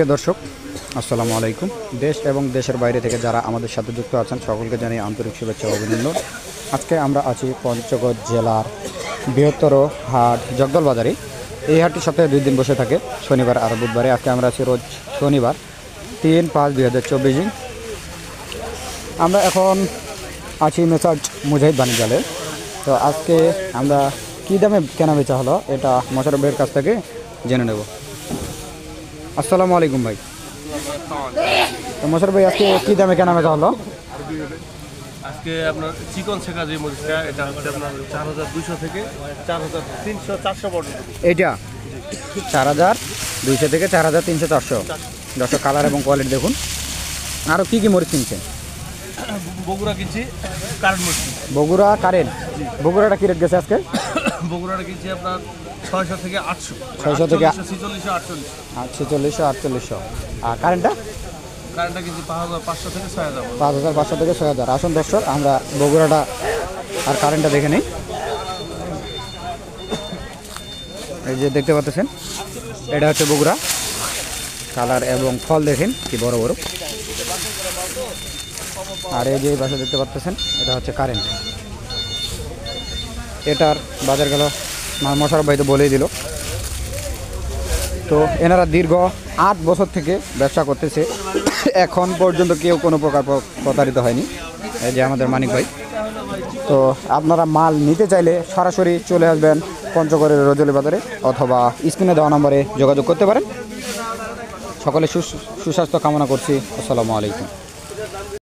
দর্শক আসসালামু আলাইকুম। দেশ এবং দেশের বাইরে থেকে যারা আমাদের সাথে যুক্ত আছেন সকলকে জানিয়ে আন্তরিক শুভেচ্ছা ও অভিনন্দন। আজকে আমরা আছি পঞ্চগড় জেলার বৃহত্তর হাট জগদল বাজারে। এই হাটটি সপ্তাহে 2 দিন বসে থাকে, শনিবার আর বুধবারে। আজকে আমরা আছি রোজ শনিবার 3-5-2024। আমরা এখন আছি মেসার্স মুজাহিদ বাণিজ্যালে। তো আজকে আমরা কী দামে কেনা বেচা হলো এটা মোশাররফ ভাইয়ের কাছ থেকে জেনে নেব। আসসালামু আলাইকুম ভাই। তো মোশাররফ ভাই আজকে কী দামে কেনা বেচা হলো? আজকে আপনার চিকন শেখা যে মরিচটা এটা হচ্ছে আপনার 4200 থেকে 4300-400 পর্যন্ত। এইটা 4200 থেকে 4300-400। দর্শক কালার এবং কোয়ালিটি দেখুন। আরও কী কী মরিচ কিনছেন? বগুড়া কিনছি কারেন্ট মরিচ। বগুড়া কারেন্ট। বগুড়াটা কী রেট গেছে আজকে? বগুড়াটা কিনছি আপনার 600 থেকে 800। 600 থেকে 46-48। 4600-4800। আর কারেন্টটা? কারেন্টটা কিনছি 5500 থেকে 6000। 5500 থেকে 6000। আসুন দর্শক আমরা বগুড়াটা আর কারেন্টটা দেখে নিই। এই যে দেখতে পাচ্ছেন এটা হচ্ছে বগুড়া। কালার এবং ফল দেখেন কি বড় বড়। আর এই যে পাশে দেখতে পাচ্ছেন এটা হচ্ছে কারেন্ট। এটার বাজার গেল মোশাররফ ভাই তো বলেই দিল। তো এনারা দীর্ঘ 8 বছর থেকে ব্যবসা করতেছে, এখন পর্যন্ত কেউ কোনো প্রকার প্রতারিত হয়নি। এই যে আমাদের মানিক ভাই। তো আপনারা মাল নিতে চাইলে সরাসরি চলে আসবেন পঞ্চগড়ের রজলি বাজারে অথবা স্ক্রিনে দেওয়া নম্বরে যোগাযোগ করতে পারেন। সকলে সুস্বাস্থ্য কামনা করছি। আসসালামু আলাইকুম।